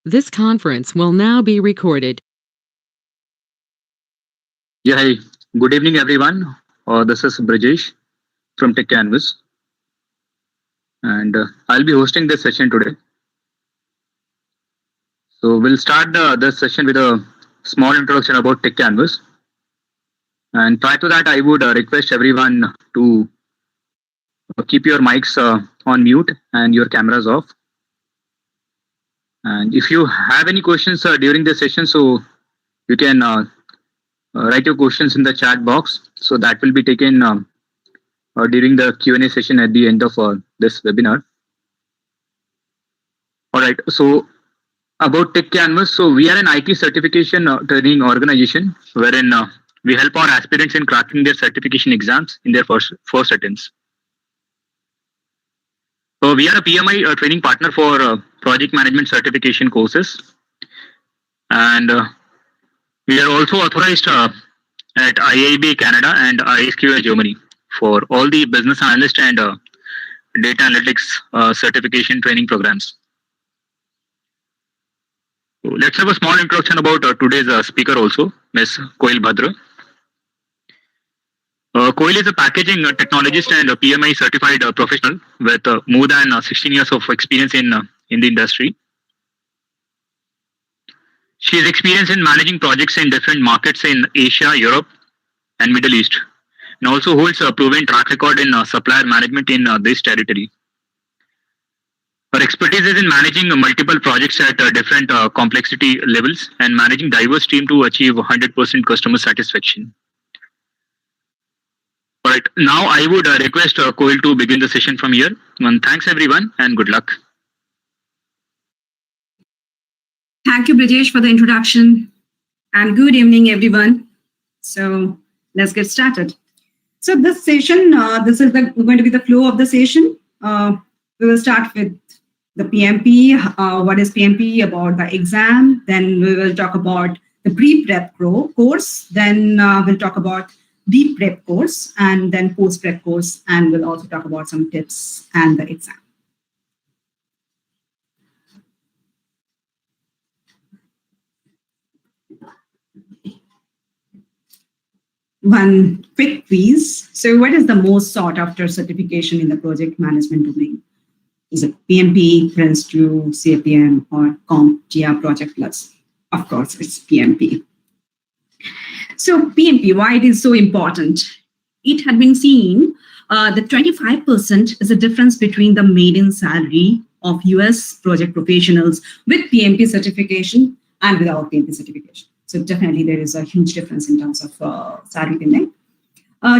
This conference will now be recorded. Yeah, hi. Good evening, everyone. This is Brajesh from Techcanvass, and I'll be hosting this session today. So we'll start this session with a small introduction about Techcanvass. And prior to that, I would request everyone to keep your mics on mute and your cameras off. And if you have any questions during the session, so you can write your questions in the chat box. So that will be taken during the Q&A session at the end of this webinar. All right. So about Techcanvass, so we are an IT certification training organization wherein we help our aspirants in cracking their certification exams in their first attempts. So we are a PMI training partner for project management certification courses, and we are also authorized at IAB Canada and ISQA Germany for all the business analyst and data analytics certification training programs. So let's have a small introduction about today's speaker also, Ms. KOEL BHADRA. KOEL is a packaging technologist and a PMI certified professional with more than 16 years of experience in the industry. She is experienced in managing projects in different markets in Asia, Europe, and Middle East, and also holds a proven track record in supplier management in this territory. Her expertise is in managing multiple projects at different complexity levels and managing diverse teams to achieve 100% customer satisfaction. All right, now I would request KOEL to begin the session from here. Thanks everyone and good luck. Thank you, Brajesh, for the introduction, and good evening, everyone. So let's get started. So this session, this is going to be the flow of the session. We will start with the PMP, what is PMP, about the exam. Then we will talk about the pre-prep course. Then we'll talk about the prep course and then post-prep course. And we'll also talk about some tips and the exam. One quick quiz. So what is the most sought after certification in the project management domain? Is it PMP, Prince2, CAPM, or CompTIA Project Plus? Of course, it's PMP. So PMP, why it is so important? It had been seen that 25% is the difference between the median salary of US project professionals with PMP certification and without PMP certification. So definitely there is a huge difference in terms of salary payment.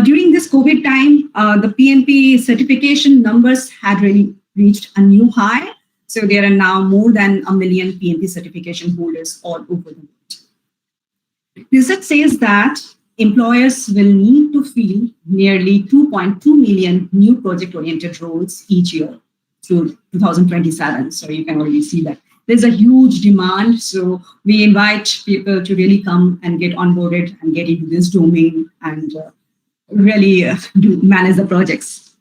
During this COVID time, the PMP certification numbers had really reached a new high. So there are now more than 1 million PMP certification holders all over the world. Research says that employers will need to fill nearly 2.2 million new project-oriented roles each year through 2027. So you can already see that there's a huge demand. So we invite people to really come and get onboarded and get into this domain and really manage the projects.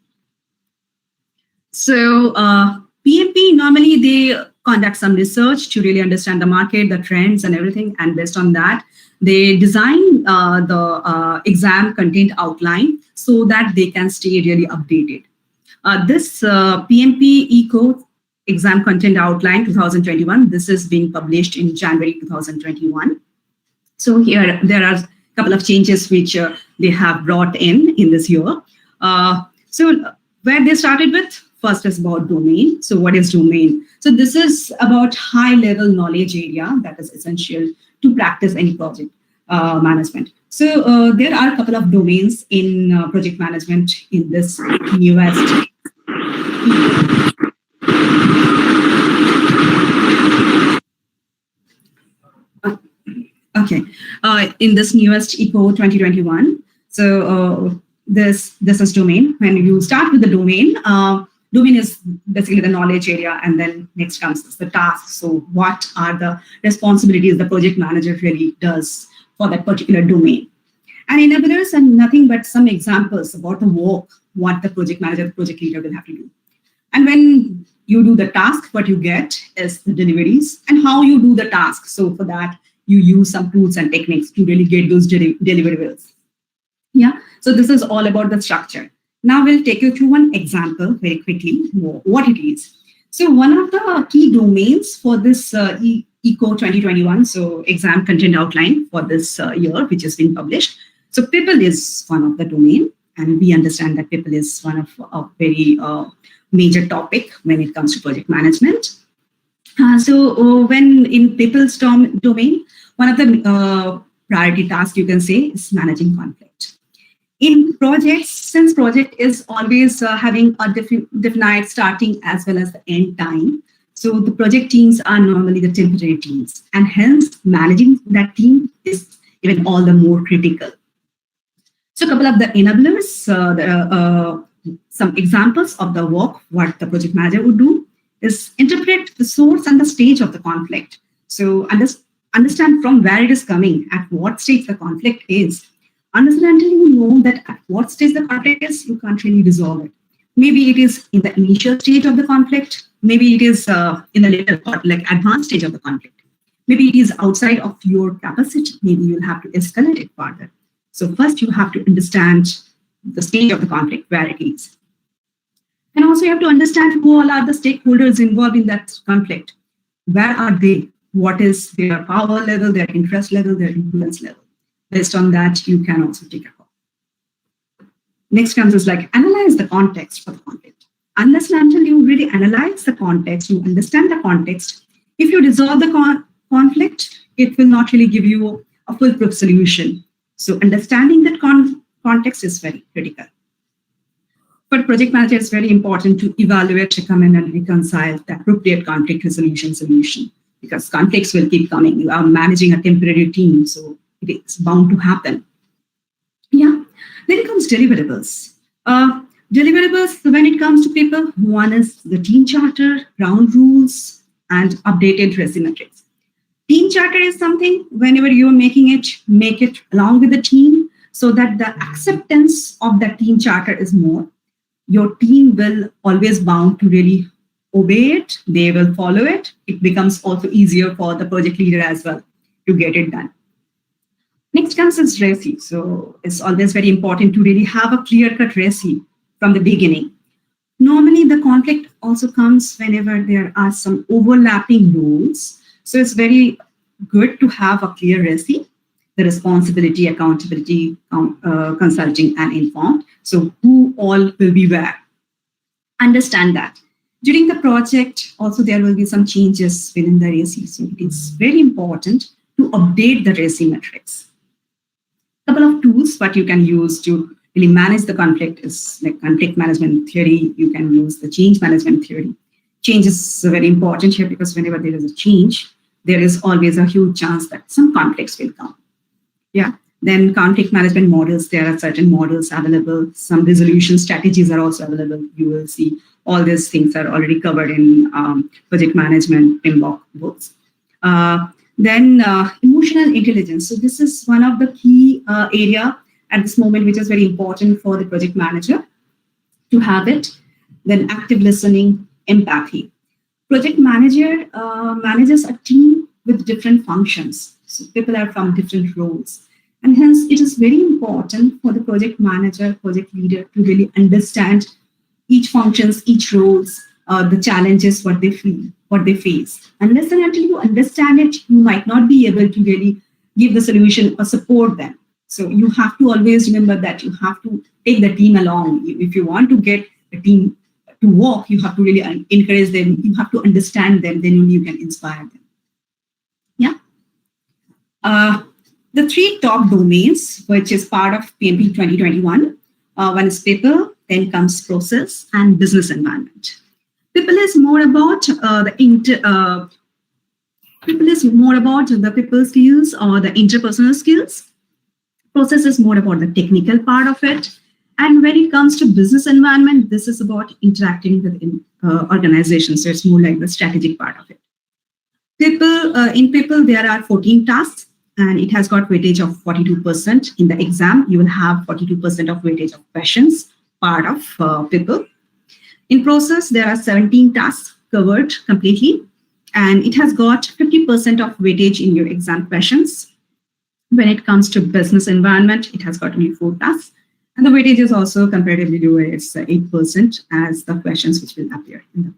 So PMP, normally they conduct some research to really understand the market, the trends and everything. And based on that, they design the exam content outline so that they can stay really updated. This PMP ECO exam content outline 2021, this is being published in January 2021. So here there are a couple of changes which they have brought in this year. So where they started with, first is about domain. So what is domain? So this is about high level knowledge area that is essential to practice any project management. So there are a couple of domains in project management in this newest. Okay, in this newest ECO 2021. So this is domain. When you start with the domain, domain is basically the knowledge area, and then next comes the task. So what are the responsibilities the project manager really does for that particular domain? And enablers are nothing but some examples about the work, what the project manager, the project leader will have to do. And when You do the task, what you get is the deliveries and how you do the task. So for that, you use some tools and techniques to really get those deliverables. Yeah, so this is all about the structure. Now we'll take you through one example very quickly, what it is. So one of the key domains for this ECO 2021, so exam content outline for this year, which has been published. So people is one of the domain, and we understand that people is one of a very major topic when it comes to project management. So when in people's domain, one of the priority tasks you can say is managing conflict. In projects, since project is always having a definite starting as well as the end time, so the project teams are normally the temporary teams, and hence managing that team is even all the more critical. So a couple of the enablers, some examples of the work, what the project manager would do is interpret the source and the stage of the conflict. So understand from where it is coming, at what stage the conflict is. Until you know that at what stage the conflict is, you can't really resolve it. Maybe it is in the initial stage of the conflict. Maybe it is in the later part, like advanced stage of the conflict. Maybe it is outside of your capacity. Maybe you'll have to escalate it further. So first you have to understand the stage of the conflict, where it is. And also you have to understand who all are the stakeholders involved in that conflict. Where are they? What is their power level, their interest level, their influence level? Based on that, you can also take a call. Next comes is like analyze the context for the conflict. Unless and until you really analyze the context, you understand the context, if you resolve the conflict, it will not really give you a foolproof solution. So understanding that context is very critical. For project manager, it's very important to evaluate, recommend, and reconcile the appropriate conflict resolution solution, because conflicts will keep coming. You are managing a temporary team, so it's bound to happen. Yeah. Then comes deliverables. Deliverables, when it comes to people, one is the team charter, ground rules, and updated RESI metrics. Team charter is something, whenever you're making it, make it along with the team so that the acceptance of that team charter is more. Your team will always bound to really obey it. They will follow it. It becomes also easier for the project leader as well to get it done. Next comes is RESI. So it's always very important to really have a clear-cut RESI from the beginning. Normally, the conflict also comes whenever there are some overlapping roles. So it's very good to have a clear RESI, the responsibility, accountability, consulting, and informed. So who all will be where? Understand that. During the project, also there will be some changes within the RESI. So it is very important to update the RESI metrics. A couple of tools what you can use to really manage the conflict is like conflict management theory. You can use the change management theory. Change is very important here because whenever there is a change, there is always a huge chance that some conflicts will come. Yeah. Then conflict management models, there are certain models available. Some resolution strategies are also available. You will see all these things are already covered in project management PMBOK books. Then emotional intelligence. So this is one of the key area at this moment, which is very important for the project manager to have it. Then active listening, empathy. Project manager manages a team with different functions. So people are from different roles. And hence, it is very important for the project manager, project leader to really understand each functions, each roles, the challenges, what they feel, what they face. Unless and until you understand it, you might not be able to really give the solution or support them. So you have to always remember that you have to take the team along. If you want to get the team to work, you have to really encourage them. You have to understand them. Then only you can inspire them. Yeah. The three top domains, which is part of PMP 2021, one is people, then comes process, and business environment. People is more about the people skills or the interpersonal skills. Process is more about the technical part of it. And when it comes to business environment, this is about interacting with organizations. So it's more like the strategic part of it. In people, there are 14 tasks, and it has got weightage of 42%. In the exam, you will have 42% of weightage of questions, part of people. In process, there are 17 tasks, covered completely, and it has got 50% of weightage in your exam questions. When it comes to business environment, it has got only 4 tasks, and the weightage is also comparatively lower. It's 8% as the questions which will appear in the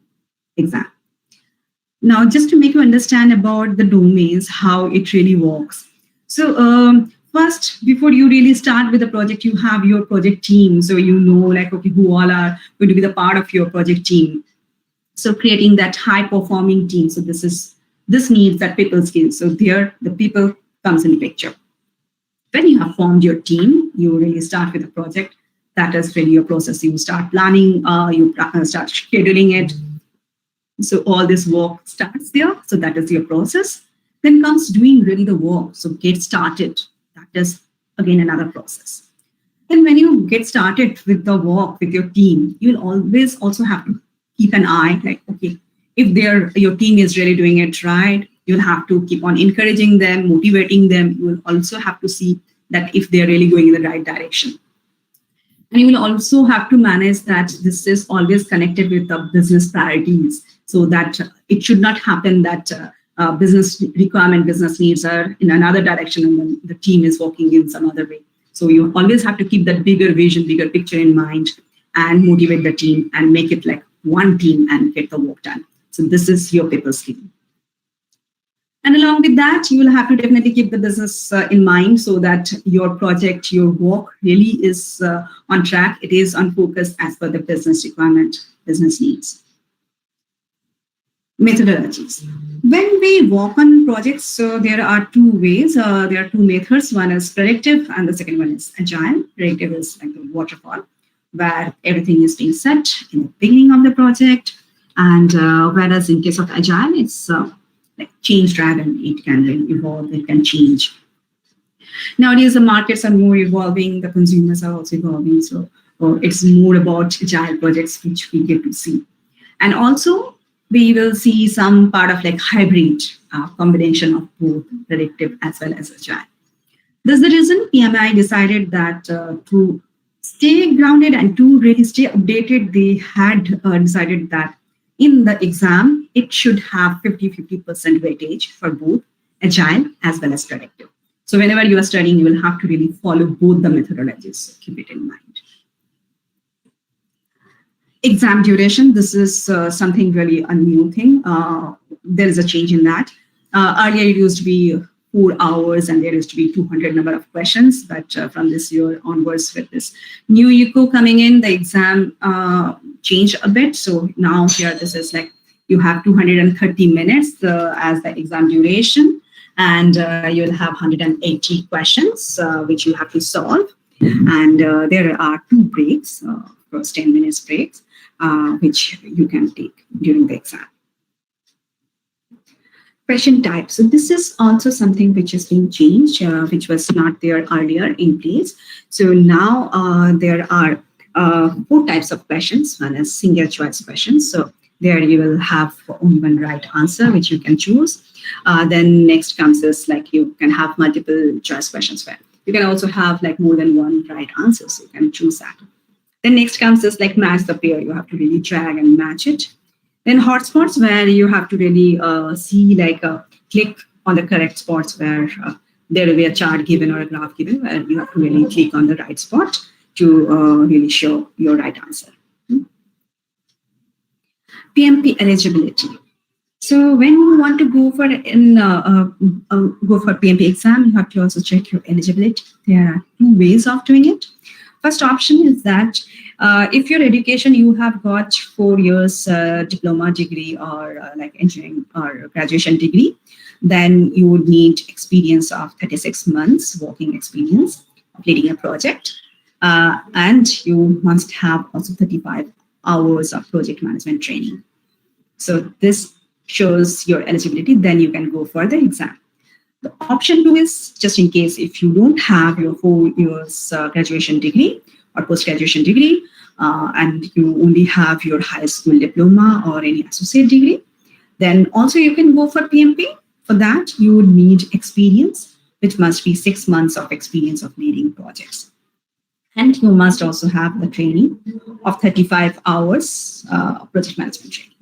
exam. Now, just to make you understand about the domains, how it really works. So first, before you really start with the project, you have your project team. So you know, like, okay, who all are going to be the part of your project team. So creating that high performing team. So this needs that people skill. So there, the people comes in the picture. When you have formed your team, you really start with the project. That is really your process. You start planning, you start scheduling it. So all this work starts there. So that is your process. Then comes doing really the work. So get started. That is again another process. Then when you get started with the work with your team, you'll always also have to keep an eye, like, okay, if your team is really doing it right, you'll have to keep on encouraging them, motivating them. You will also have to see that if they're really going in the right direction. And you will also have to manage that this is always connected with the business priorities, so that it should not happen that business requirement, business needs are in another direction and then the team is working in some other way. So you always have to keep that bigger vision, bigger picture in mind and motivate the team and make it like one team and get the work done. So this is your paper skill. And along with that, you will have to definitely keep the business in mind, so that your project, your work really is on track. It is on focus as per the business requirement, business needs. Methodologies. When we work on projects, so there are 2 ways. There are 2 methods. One is predictive and the second one is agile. Predictive is like the waterfall, where everything is being set in the beginning of the project. And whereas in case of agile, it's like change driven. It can evolve, it can change. Nowadays, the markets are more evolving, the consumers are also evolving. So it's more about agile projects, which we get to see. And also, we will see some part of like hybrid combination of both predictive as well as agile. This is the reason PMI decided that to stay grounded and to really stay updated, they had decided that in the exam, it should have 50% weightage for both agile as well as predictive. So whenever you are studying, you will have to really follow both the methodologies. So keep it in mind. Exam duration, this is something really a new thing. There is a change in that. Earlier, it used to be 4 hours and there used to be 200 number of questions. But from this year onwards, with this new ECO coming in, the exam changed a bit. So now here, this is like you have 230 minutes as the exam duration, and you'll have 180 questions, which you have to solve. And there are 2 breaks, first 10 minutes breaks, which you can take during the exam. Question type. So this is also something which has been changed, which was not there earlier in place. So now there are 4 types of questions. One is single choice questions. So there you will have only one right answer, which you can choose. Then next comes is like you can have multiple choice questions where you can also have like more than one right answer. So you can choose that. Then next comes is like match the pair. You have to really drag and match it. Then hotspots, where you have to really see like click on the correct spots where there will be a chart given or a graph given, where you have to really click on the right spot to really show your right answer. PMP eligibility. So when you want to go for PMP exam, you have to also check your eligibility. There are 2 ways of doing it. First option is that if your education, you have got 4 years diploma degree or like engineering or graduation degree, then you would need experience of 36 months working experience of leading a project. And you must have also 35 hours of project management training. So this shows your eligibility, then you can go for the exam. The option 2 is just in case if you don't have your 4 years graduation degree or post-graduation degree, and you only have your high school diploma or any associate degree, then also you can go for PMP. For that, you would need experience, which must be 6 months of experience of leading projects. And you must also have the training of 35 hours of project management training.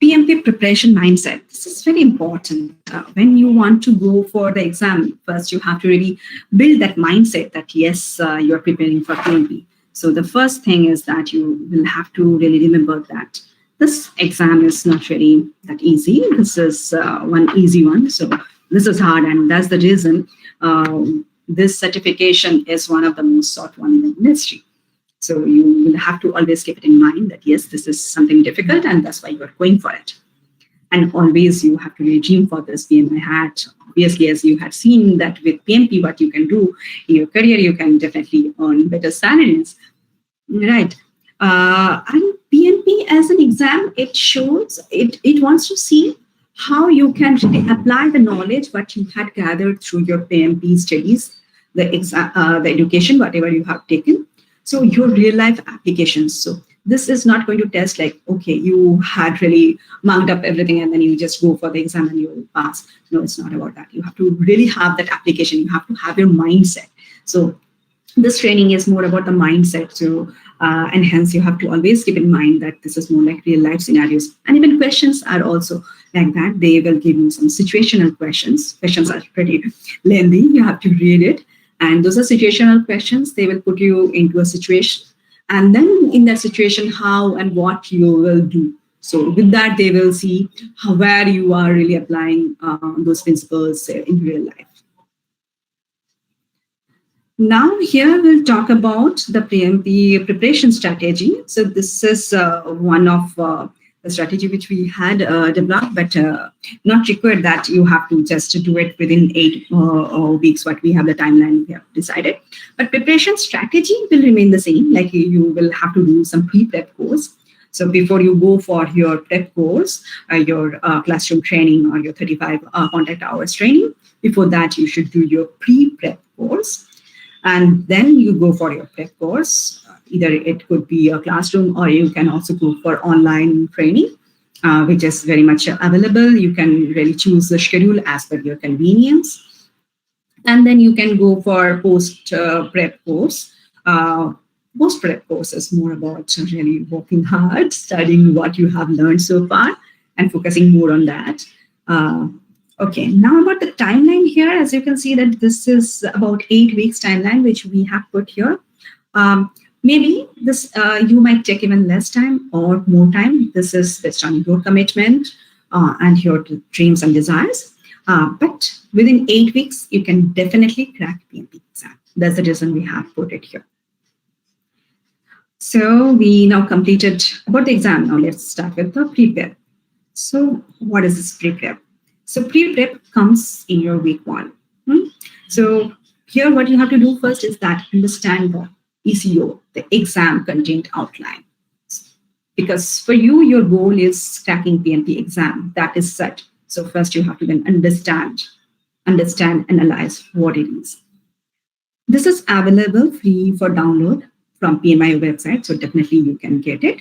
PMP Preparation Mindset. This is very important. When you want to go for the exam, first you have to really build that mindset that yes, you're preparing for PMP. So the first thing is that you will have to really remember that this exam is not really that easy. This is one easy one. So this is hard, and that's the reason this certification is one of the most sought one in the industry. So you will have to always keep it in mind that yes, this is something difficult, and that's why you are going for it. And always you have to really dream for this. PMI hat, obviously, as you had seen that with PMP, what you can do in your career, you can definitely earn better salaries, right? And PMP as an exam, it shows, it wants to see how you can really apply the knowledge what you had gathered through your PMP studies, the education, whatever you have taken. So your real life applications. So this is not going to test like, okay, you had really marked up everything and then you just go for the exam and you will pass. No, it's not about that. You have to really have that application. You have to have your mindset. So this training is more about the mindset. So and hence you have to always keep in mind that this is more like real life scenarios. And even questions are also like that. They will give you some situational questions. Questions are pretty lengthy. You have to read it. And those are situational questions. They will put you into a situation. And then in that situation, how and what you will do. So with that, they will see where you are really applying those principles in real life. Now here we'll talk about the PMP preparation strategy. So this is one of the strategy which we had developed, but not required that you have to just do it within 8 weeks, what we have the timeline we have decided. But preparation strategy will remain the same, like you will have to do some pre-prep course. So before you go for your prep course, your classroom training or your 35 contact hours training, before that you should do your pre-prep course. And then you go for your prep course. Either it could be a classroom or you can also go for online training, which is very much available. You can really choose the schedule as per your convenience. And then you can go for post-prep course. Post-prep course is more about really working hard, studying what you have learned so far and focusing more on that. Okay, now about the timeline here, as you can see that this is about 8 weeks timeline, which we have put here. Maybe this you might take even less time or more time. This is based on your commitment and your dreams and desires. But within 8 weeks, you can definitely crack PMP exam. That's the reason we have put it here. So we now completed about the exam. Now let's start with the pre-prep. So what is this pre-prep? So pre-prep comes in your week 1. So here what you have to do first is that understand the ECO, the exam content outline. Because for you, your goal is cracking PMP exam. That is set. So first you have to then understand, analyze what it is. This is available free for download from PMI website. So definitely you can get it.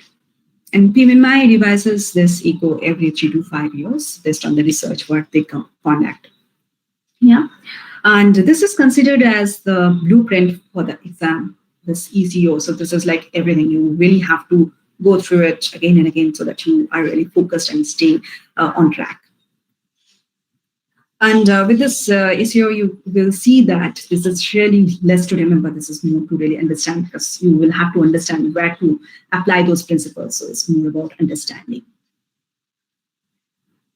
And PMI revises this ECO every 3 to 5 years based on the research what they conduct. Yeah. And this is considered as the blueprint for the exam, this ECO. So this is like everything. You really have to go through it again and again so that you are really focused and stay on track. And with this ECO, you will see that this is really less to remember. This is more to really understand because you will have to understand where to apply those principles. So it's more about understanding.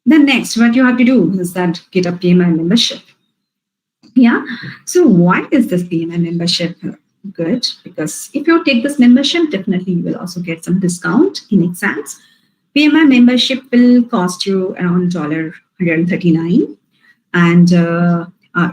Then next, what you have to do is that get a PMI membership. Yeah. So why is this PMI membership good? Because if you take this membership, definitely you will also get some discount in exams. PMI membership will cost you around $139. And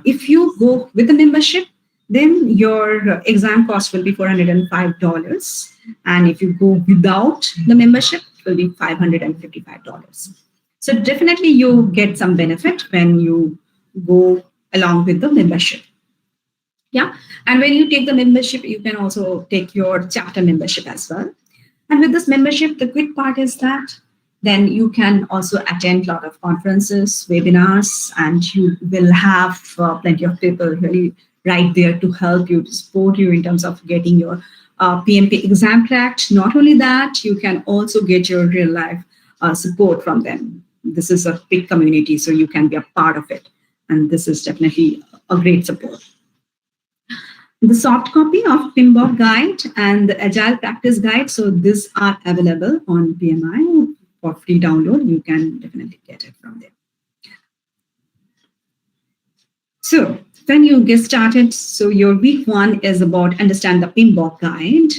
if you go with the membership, then your exam cost will be $405. And if you go without the membership, it will be $555. So definitely you get some benefit when you go along with the membership. Yeah. And when you take the membership, you can also take your chapter membership as well. And with this membership, the good part is that then you can also attend a lot of conferences, webinars, and you will have plenty of people really right there to help you, to support you in terms of getting your PMP exam cracked. Not only that, you can also get your real life support from them. This is a big community, so you can be a part of it. And this is definitely a great support. The soft copy of PMBOK guide and the Agile Practice Guide. So these are available on PMI for free download. You can definitely get it from there. So when you get started, so your week 1 is about understand the PMBOK guide.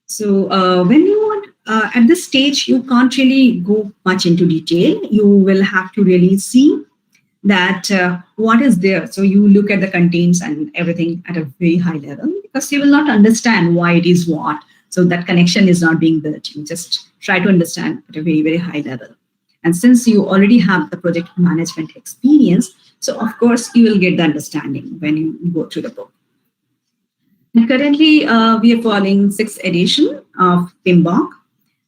So when you want, at this stage, you can't really go much into detail. You will have to really see that what is there. So you look at the contents and everything at a very high level, because you will not understand why it is what. So that connection is not being built. You just try to understand at a very, very high level. And since you already have the project management experience, so of course you will get the understanding when you go through the book. And currently, we are following 6th edition of PMBOK,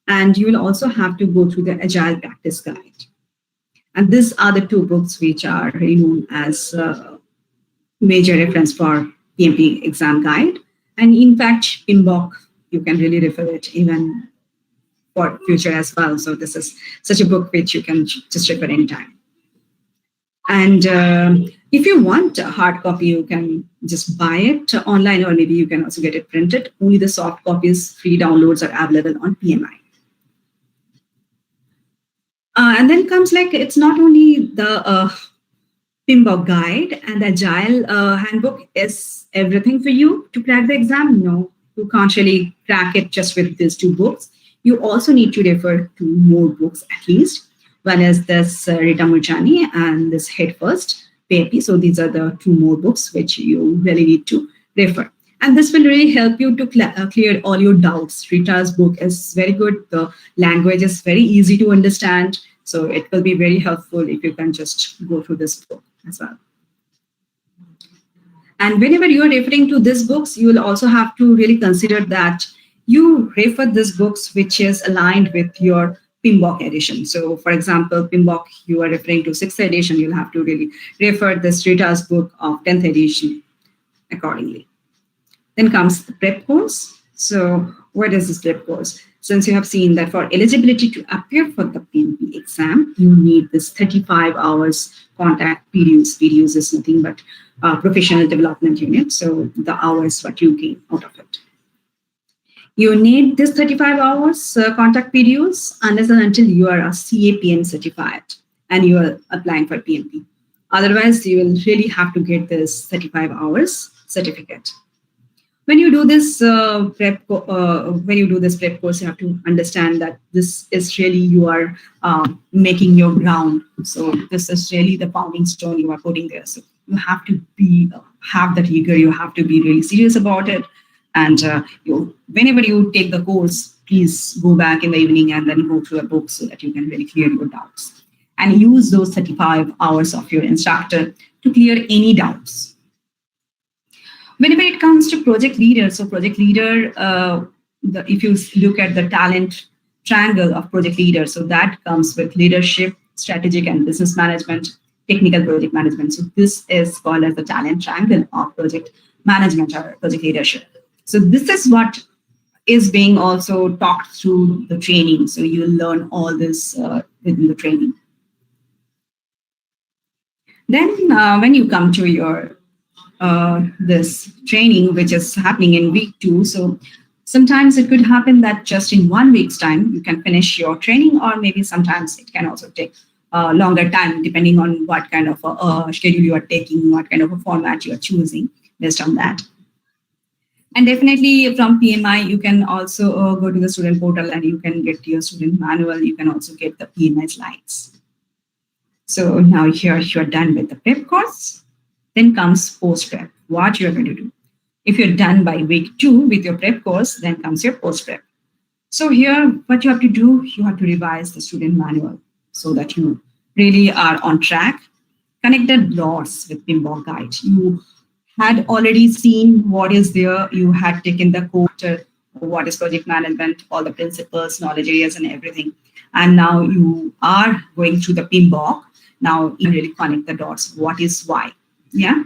and you will also have to go through the Agile Practice Guide. And these are the 2 books which are known as major reference for PMP exam guide. And in fact, PMBOK, you can really refer it even for future as well. So this is such a book which you can just refer anytime. And if you want a hard copy, you can just buy it online, or maybe you can also get it printed. Only the soft copies, free downloads are available on PMI. And then comes like, it's not only the PMBOK guide and the Agile handbook is everything for you to crack the exam. No, you can't really crack it just with these 2 books. You also need to refer to more books at least. One is this Rita Murjani and this Head First PMP. So these are the 2 more books which you really need to refer. And this will really help you to clear all your doubts. Rita's book is very good. The language is very easy to understand. So it will be very helpful if you can just go through this book as well. And whenever you are referring to these books, you will also have to really consider that you refer these books which is aligned with your PMBOK edition. So for example, PMBOK, you are referring to 6th edition, you'll have to really refer this Rita's book of 10th edition accordingly. Then comes the prep course. So what is this prep course? Since you have seen that for eligibility to appear for the PMP exam, you need this 35 hours contact PDUs. PDUs is nothing but professional development unit. So the hours what you gain out of it. You need this 35 hours contact PDUs unless and until you are a CAPM certified and you are applying for PMP. Otherwise, you will really have to get this 35 hours certificate. When you do this prep course, you have to understand that this is really you are making your ground. So this is really the founding stone you are putting there. So you have to have that eager. You have to be really serious about it. And whenever you take the course, please go back in the evening and then go through a book so that you can really clear your doubts. And use those 35 hours of your instructor to clear any doubts. Whenever it comes to project leader, so project leader, if you look at the talent triangle of project leader, so that comes with leadership, strategic and business management, technical project management. So this is called as the talent triangle of project management or project leadership. So this is what is being also talked through the training. So you'll learn all this within the training. Then when you come to your this training, which is happening in week 2. So sometimes it could happen that just in 1 week's time, you can finish your training, or maybe sometimes it can also take a longer time, depending on what kind of a schedule you are taking, what kind of a format you are choosing based on that. And definitely from PMI, you can also go to the student portal and you can get your student manual. You can also get the PMI slides. So now here you're done with the prep course. Then comes post-prep, what you're going to do. If you're done by week 2 with your prep course, then comes your post-prep. So here, what you have to do, you have to revise the student manual so that you really are on track. Connect the dots with PMBOK guide. You had already seen what is there. You had taken the course, what is project management, all the principles, knowledge areas, and everything. And now you are going through the PMBOK. Now you really connect the dots. What is why? Yeah.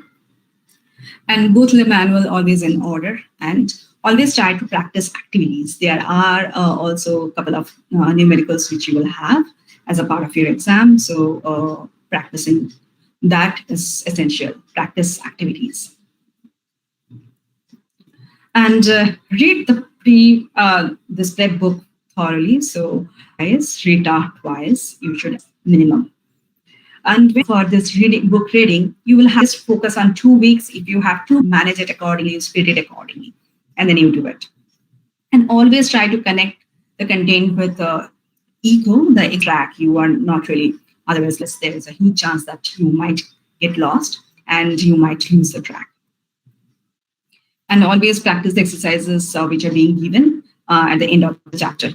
And go to the manual always in order, and always try to practice activities. There are also a couple of numericals which you will have. as a part of your exam. So practicing that is essential. Practice activities. And read this prep book thoroughly. So read twice, you should minimum. And for this book reading, you will have to focus on 2 weeks. If you have to manage it accordingly, you split it accordingly, and then you do it. And always try to connect the content with ECO, the track. You are not really, otherwise there is a huge chance that you might get lost and you might lose the track. And always practice the exercises which are being given at the end of the chapter.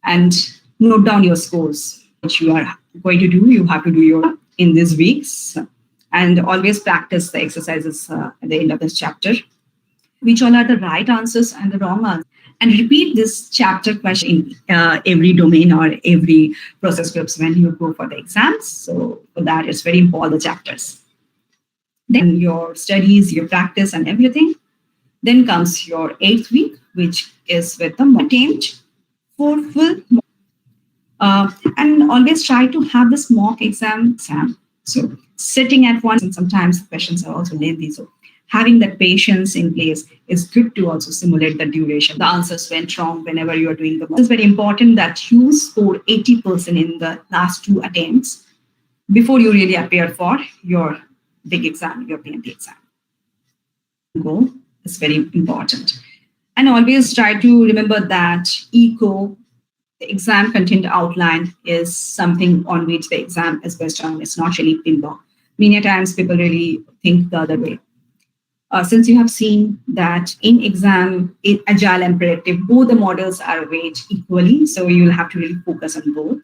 And note down your scores, which you are going to do. You have to do in these weeks. And always practice the exercises at the end of this chapter, which all are the right answers and the wrong answers. And repeat this chapter question in every domain or every process groups when you go for the exams. So for that, it's very important, the chapters. Then your studies, your practice and everything. Then comes your 8th week, which is with the attempt for full. And always try to have this mock exam. So sitting at once, and sometimes the questions are also lengthy. So having that patience in place is good to also simulate the duration. The answers went wrong whenever you are doing the mock. It's very important that you score 80% in the last 2 attempts before you really appear for your big exam, your PMP exam. Goal is very important. And always try to remember that ECO, the exam content outline, is something on which the exam is based on. It's not really PMBOK. Many times people really think the other way. Since you have seen that in exam, in Agile and Predictive, both the models are weighed equally. So you'll have to really focus on both.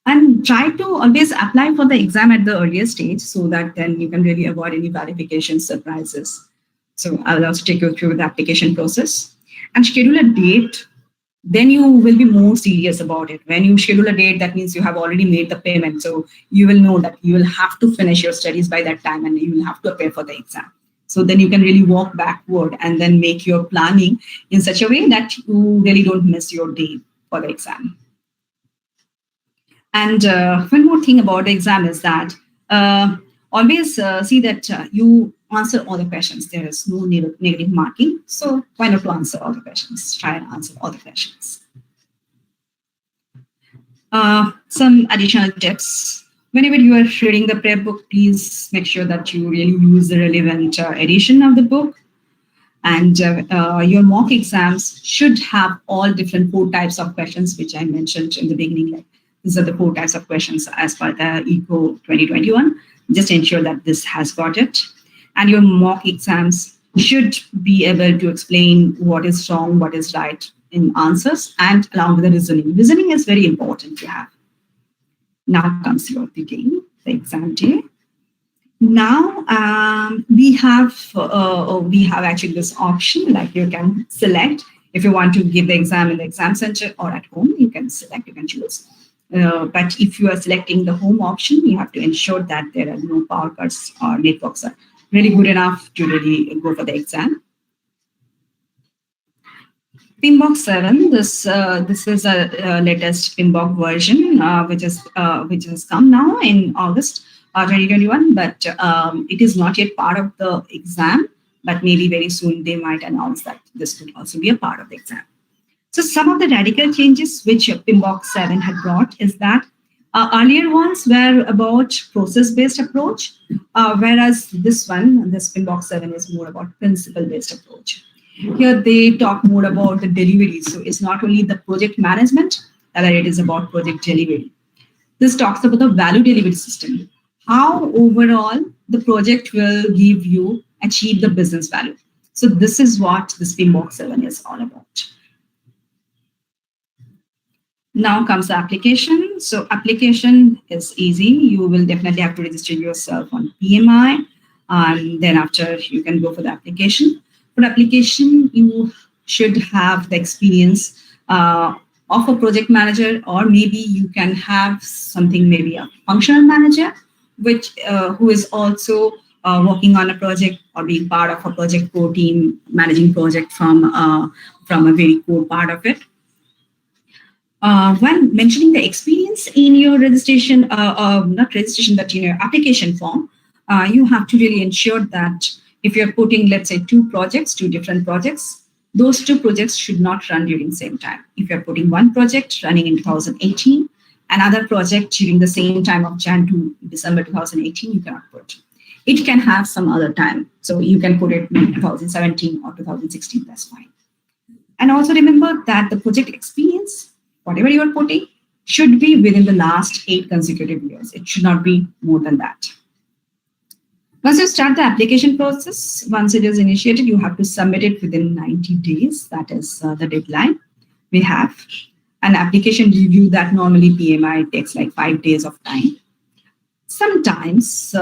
And try to always apply for the exam at the earliest stage so that then you can really avoid any verification surprises. So I'll also take you through the application process and schedule a date. Then you will be more serious about it. When you schedule a date, that means you have already made the payment. So you will know that you will have to finish your studies by that time and you will have to prepare for the exam. So then you can really walk backward and then make your planning in such a way that you really don't miss your day for the exam. And one more thing about the exam is that always see that you answer all the questions. There is no negative marking. So why not to answer all the questions? Try and answer all the questions. Some additional tips. Whenever you are reading the prep book, please make sure that you really use the relevant edition of the book. And your mock exams should have all different 4 types of questions, which I mentioned in the beginning. Like, these are the 4 types of questions as per the ECO 2021. Just ensure that this has got it. And your mock exams should be able to explain what is wrong, what is right in answers, and along with the reasoning. Reasoning is very important to have. Now comes your day, the exam day. Now we have actually this option, like you can select if you want to give the exam in the exam center or at home. You can select, you can choose. But if you are selecting the home option, you have to ensure that there are no power cuts or networks are really good enough to really go for the exam. PMBOK 7. This is a latest PMBOK version, which has come now in August 2021. But it is not yet part of the exam. But maybe very soon they might announce that this could also be a part of the exam. So some of the radical changes which PMBOK 7 had brought is that earlier ones were about process-based approach, whereas this PMBOK 7 is more about principle-based approach. Here they talk more about the delivery. So it's not only the project management, rather it is about project delivery. This talks about the value delivery system, how overall the project will achieve the business value. So this is what this PMBOK 7 is all about. Now comes the application. So application is easy. You will definitely have to register yourself on PMI, and then after you can go for the application. For application, you should have the experience of a project manager, or maybe you can have something, maybe a functional manager, who is also working on a project or being part of a project core team, managing project from a very core part of it. When mentioning the experience in your registration, not registration, but in your application form, you have to really ensure that if you're putting, let's say, two different projects, those two projects should not run during the same time. If you're putting one project running in 2018, another project during the same time of Jan to December 2018, you cannot put. It can have some other time. So you can put it in 2017 or 2016, that's fine. And also remember that the project experience, whatever you are putting, should be within the last 8 consecutive years. It should not be more than that. Once you start the application process, once it is initiated, you have to submit it within 90 days. That is the deadline we have. An application review that normally PMI takes like 5 days of time. Sometimes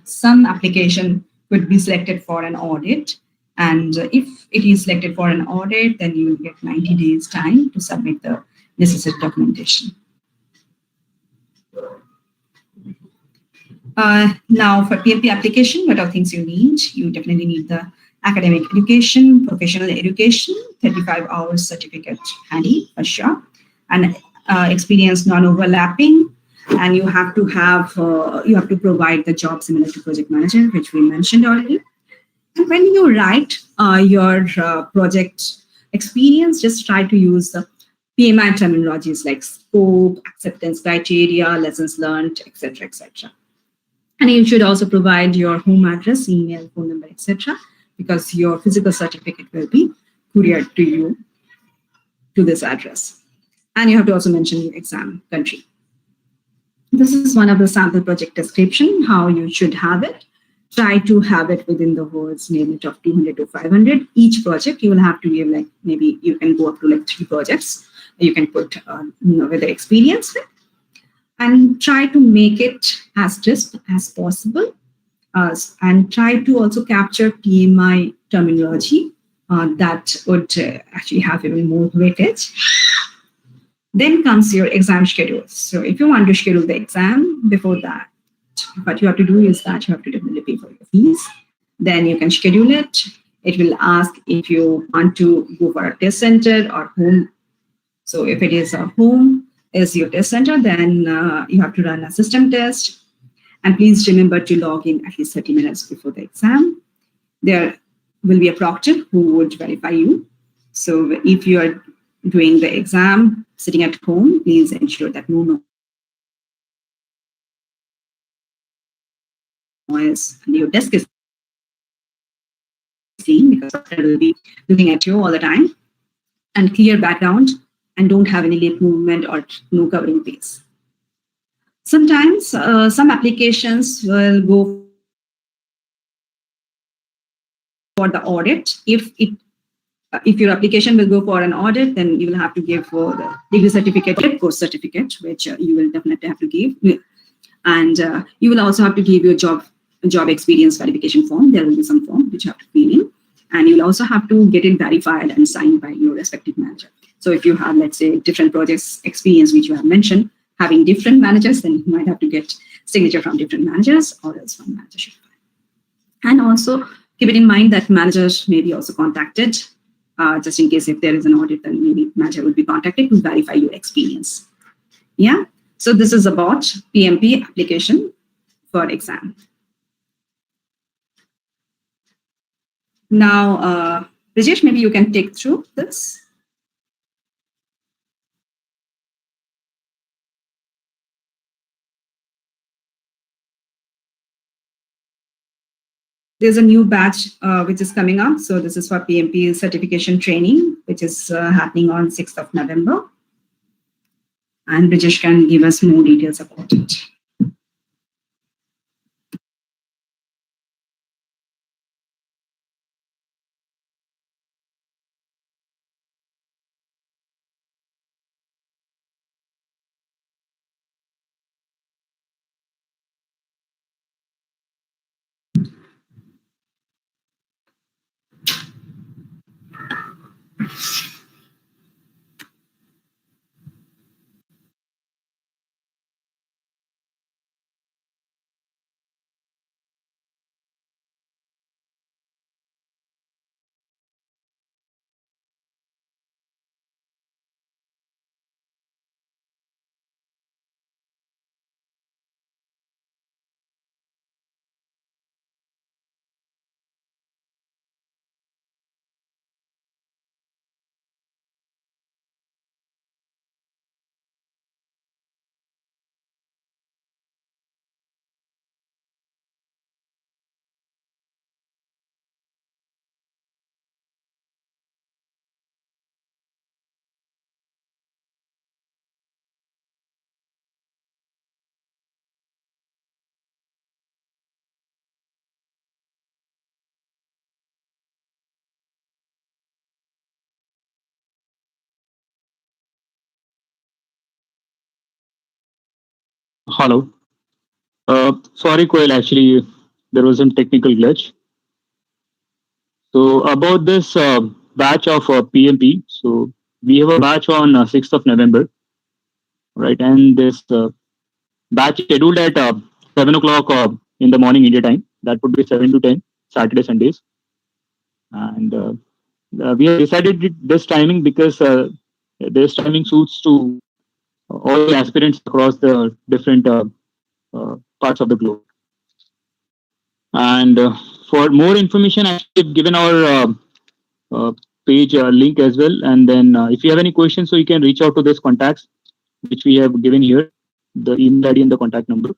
some application could be selected for an audit. And if it is selected for an audit, then you will get 90 days time to submit the necessary documentation. Now for PMP application, what are things you need? You definitely need the academic education, professional education, 35 hours certificate handy for sure, and experience non-overlapping. And you have to provide the job similar to project manager, which we mentioned already. And when you write your project experience, just try to use the PMI terminologies like scope, acceptance criteria, lessons learned, etc., etc. And you should also provide your home address, email, phone number, etc., because your physical certificate will be couriered to you to this address. And you have to also mention your exam country. This is one of the sample project description, how you should have it. Try to have it within the words limit of 200 to 500. Each project you will have to give, like, maybe you can go up to like 3 projects. You can put with the experience with. And try to make it as crisp as possible, and try to also capture PMI terminology that would actually have even more weightage. Then comes your exam schedule. So if you want to schedule the exam before that, what you have to do is that you have to definitely pay for your fees. Then you can schedule it. It will ask if you want to go for a test center or home. So if it is a home, is your test center, then you have to run a system test. And please remember to log in at least 30 minutes before the exam. There will be a proctor who would verify you. So if you are doing the exam sitting at home, please ensure that no noise and your desk is clean, because proctor will be looking at you all the time, and clear background, and don't have any late movement or no covering page. Sometimes some applications will go for the audit. If your application will go for an audit, then you will have to give for the degree certificate, course certificate, which you will definitely have to give. And you will also have to give your job experience verification form. There will be some form which you have to fill in. And you'll also have to get it verified and signed by your respective manager. So if you have, let's say, different projects experience, which you have mentioned, having different managers, then you might have to get signature from different managers, or else one manager should file. And also keep it in mind that managers may be also contacted, just in case if there is an audit, then maybe manager will be contacted to verify your experience. Yeah. So this is about PMP application for exam. Now, Rajesh, maybe you can take through this. There's a new batch which is coming up. So this is for PMP certification training, which is happening on 6th of November. And Rajesh can give us more details about it. Hello. Sorry, KOEL, actually, there was some technical glitch. So about this batch of PMP, so we have a batch on 6th of November, right? And this batch scheduled at 7 o'clock in the morning India time. That would be 7 to 10, Saturday, Sundays. And we have decided this timing because this timing suits to all the aspirants across the different parts of the globe. And for more information, actually, I've given our page link as well. And then if you have any questions, so you can reach out to these contacts, which we have given here, the email ID and the contact number.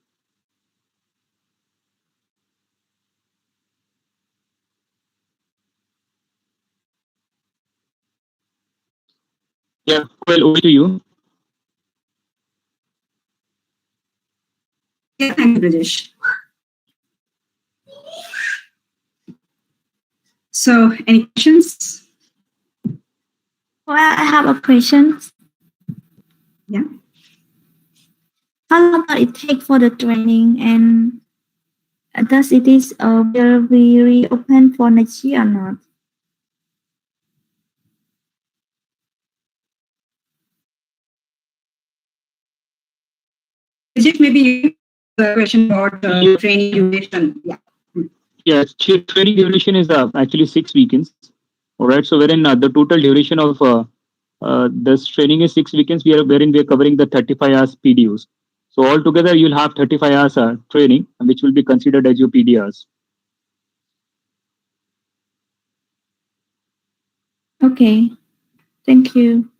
Yeah, well, over to you. Yeah, thank you, Brajesh. So, any questions? Well, I have a question. Yeah. How long does it take for the training, and does it is will be reopened for next year or not? Brajesh, maybe you the question about training duration. Yeah. Yes, training duration is actually 6 weekends. All right, so wherein the total duration of this training is 6 weekends, wherein we are covering the 35 hours PDUs. So altogether, you'll have 35 hours training, which will be considered as your PDUs. Okay, thank you.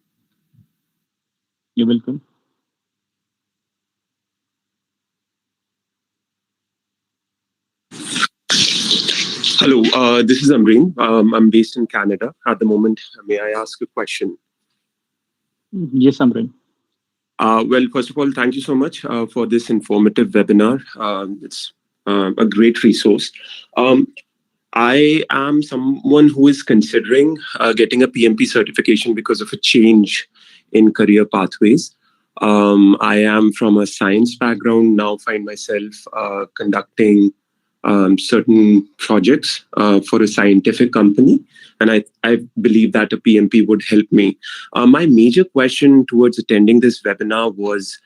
You're welcome. Hello, this is Amreen. I'm based in Canada at the moment. May I ask a question? Yes, Amreen. Well, first of all, thank you so much for this informative webinar. It's a great resource. I am someone who is considering getting a PMP certification because of a change in career pathways. I am from a science background, now find myself conducting certain projects for a scientific company. And I believe that a PMP would help me. My major question towards attending this webinar was,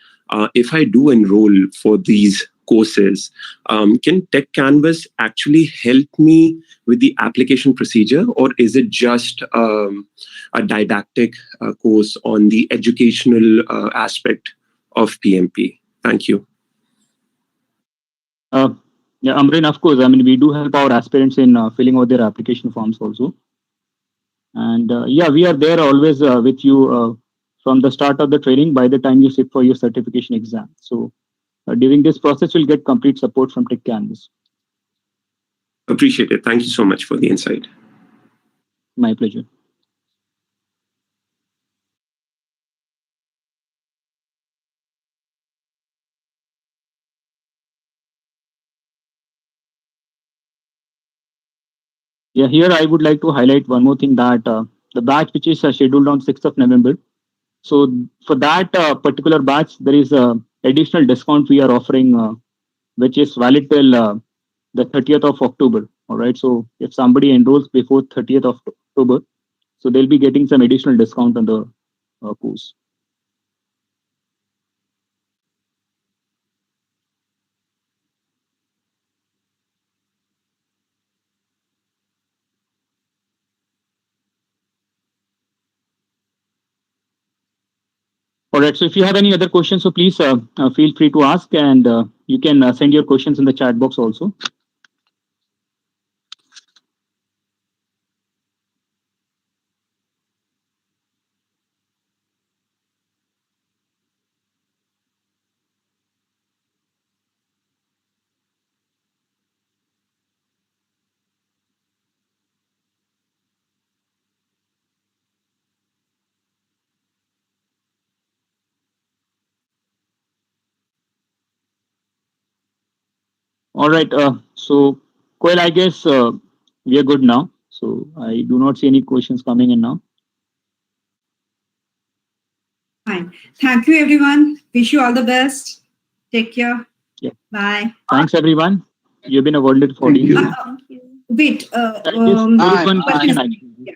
if I do enroll for these courses, can Techcanvass actually help me with the application procedure, or is it just a didactic course on the educational aspect of PMP? Thank you. Yeah, Amreen, of course. I mean, we do help our aspirants in filling out their application forms also. And yeah, we are there always with you from the start of the training by the time you sit for your certification exam. So during this process, you'll get complete support from Techcanvass. Appreciate it. Thank you so much for the insight. My pleasure. Yeah, here I would like to highlight one more thing, that the batch which is scheduled on 6th of November. So for that particular batch, there is additional discount we are offering, which is valid till the 30th of October. All right. So if somebody enrolls before 30th of October, so they'll be getting some additional discount on the course. All right. So if you have any other questions, so please feel free to ask, and you can send your questions in the chat box also. All right. So, KOEL, I guess we are good now. So I do not see any questions coming in now. Fine. Thank you, everyone. Wish you all the best. Take care. Yeah. Bye. Thanks, everyone. You've been awarded for Thank you. Thank you. Wait. Yes, there is one question question. is- yeah.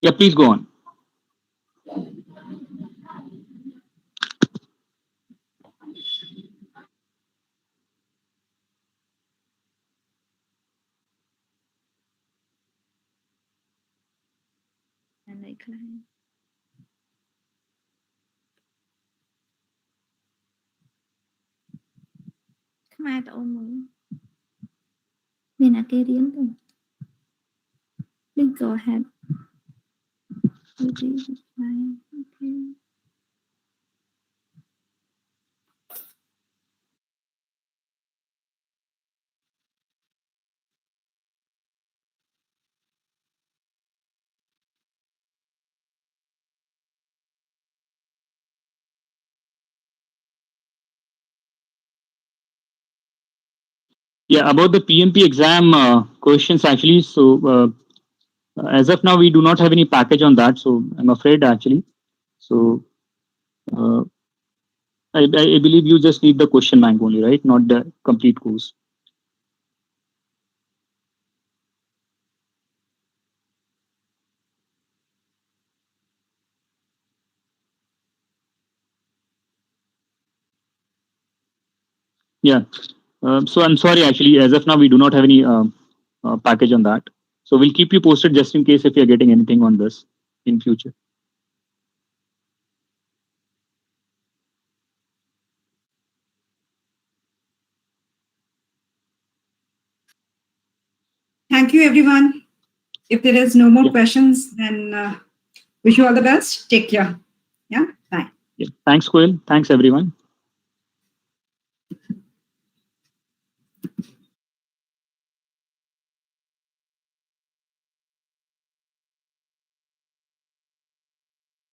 Yeah, please go on. And I climb. Come out almost. Mình là kê điếm thôi. Please go ahead. Okay. Yeah, about the PMP exam questions actually. So as of now, we do not have any package on that. So I'm afraid actually. So I believe you just need the question bank only, right? Not the complete course. Yeah. So I'm sorry, actually, as of now, we do not have any package on that. So we'll keep you posted just in case if you're getting anything on this in future. Thank you, everyone. If there is no more Yeah. questions, then wish you all the best. Take care. Yeah. Bye. Yeah. Thanks, KOEL. Thanks, everyone.